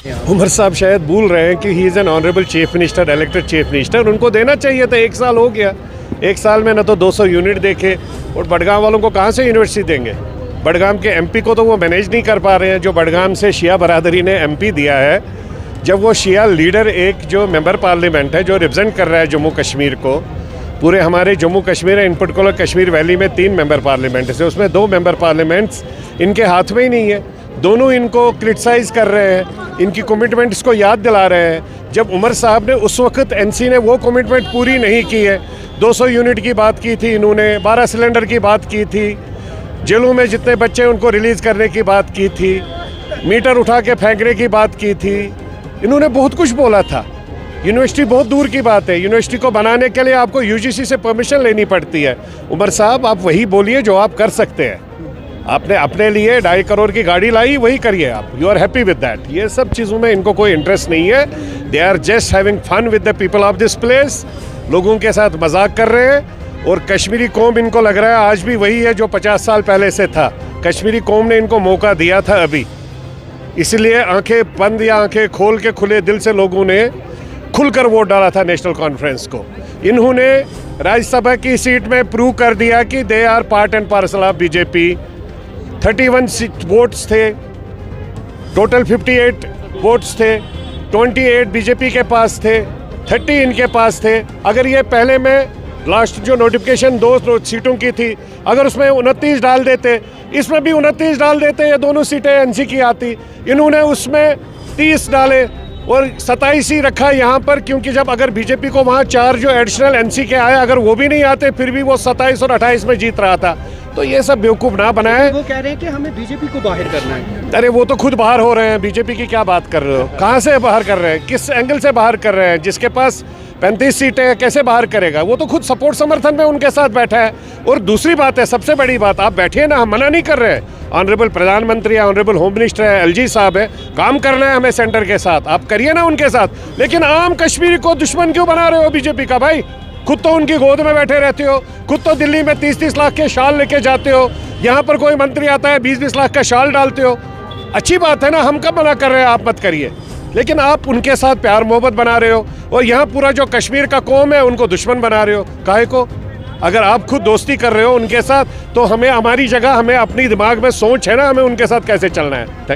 उमर साहब शायद भूल रहे हैं कि he is an honourable chief minister, elected chief minister. उनको देना चाहिए था, 1 साल हो गया। 1 साल में न तो 200 यूनिट देखे, और बडगाम वालों को कहाँ से यूनिवर्सिटी देंगे? बडगाम के एमपी को तो वो मैनेज नहीं कर पा रहे हैं। जो बडगाम से शिया बरादरी ने एमपी दिया है, जब वो शिया लीडर एक जो मेंबर पार्लियामेंट है जो रिप्रेजेंट कर रहा है जम्मू कश्मीर को, पूरे हमारे जम्मू कश्मीर है, इन पर्टिकुलर कश्मीर वैली में 3 मेंबर पार्लियामेंट है, उसमें 2 मेंबर पार्लियामेंट्स इनके हाथ में ही नहीं है। दोनों इनको क्रिटिसाइज़ कर रहे हैं, इनकी कमिटमेंट्स को याद दिला रहे हैं। जब उमर साहब ने उस वक्त एनसी ने वो कमिटमेंट पूरी नहीं की है, 200 यूनिट की बात की थी इन्होंने, 12 सिलेंडर की बात की थी, जेलों में जितने बच्चे उनको रिलीज़ करने की बात की थी, मीटर उठा के फेंकने की बात की थी, इन्होंने बहुत कुछ बोला था। यूनिवर्सिटी बहुत दूर की बात है, यूनिवर्सिटी को बनाने के लिए आपको यूजीसी से परमिशन लेनी पड़ती है। उमर साहब, आप वही बोलिए जो आप कर सकते हैं। आपने अपने लिए 2.5 करोड़ की गाड़ी लाई, वही करिए आप, you are happy with that. ये सब चीज़ों में इनको कोई इंटरेस्ट नहीं है। They are just having fun with the people of this place. लोगों के साथ मजाक कर रहे हैं, और कश्मीरी कौम इनको लग रहा है आज भी वही है जो 50 साल पहले से था। कश्मीरी कौम ने इनको मौका दिया था अभी, इसलिए आंखें बंद या आंखें खोल के खुले दिल से लोगों ने खुलकर वोट डाला था नेशनल कॉन्फ्रेंस को। इन्होंने राज्यसभा की सीट में प्रूव कर दिया कि they are part and parcel of BJP. 31 votes थे, टोटल 58 वोट्स थे, 28 बीजेपी के पास थे, 30 इनके पास थे। अगर ये पहले में लास्ट जो नोटिफिकेशन 2 सीटों की थी, अगर उसमें 29 डाल देते, इसमें भी 29 डाल देते, ये दोनों सीटें एनसी की आती। इन्होंने उसमें 30 डाले और 27 ही रखा यहाँ पर, क्योंकि जब अगर बीजेपी को वहाँ 4 जो एडिशनल एनसी के आए, अगर वो भी नहीं आते, फिर भी वो 27 और 28 में जीत रहा था। तो ये सब बेवकूफ़ ना बनाए। वो कह रहे हैं कि हमें बीजेपी को बाहर करना है। अरे वो तो खुद बाहर हो रहे हैं, बीजेपी की क्या बात कर रहे हो? कहाँ से बाहर कर रहे हैं? किस एंगल से बाहर कर रहे हैं? जिसके पास 35 सीटें कैसे बाहर करेगा? वो तो खुद सपोर्ट समर्थन में उनके साथ बैठा है। और दूसरी बात है, सबसे बड़ी बात, आप बैठिए ना, हम मना नहीं कर रहे हैं। ऑनरेबल प्रधानमंत्री है, ऑनरेबल होम मिनिस्टर है, एलजी साहब है, काम करना है हमें सेंटर के साथ, आप करिए ना उनके साथ। लेकिन आम कश्मीरी को दुश्मन क्यों बना रहे हो बीजेपी का? भाई खुद तो उनकी गोद में बैठे रहते हो, खुद तो दिल्ली में 30-30 लाख के शाल लेके जाते हो, यहाँ पर कोई मंत्री आता है 20-20 लाख का शाल डालते हो। अच्छी बात है ना, हम कब मना कर रहे हैं आप मत करिए, लेकिन आप उनके साथ प्यार मोहब्बत बना रहे हो, और यहाँ पूरा जो कश्मीर का कौम है उनको दुश्मन बना रहे हो। काहे को? अगर आप खुद दोस्ती कर रहे हो उनके साथ, तो हमें हमारी जगह, हमें अपनी दिमाग में सोच है ना, हमें उनके साथ कैसे चलना है।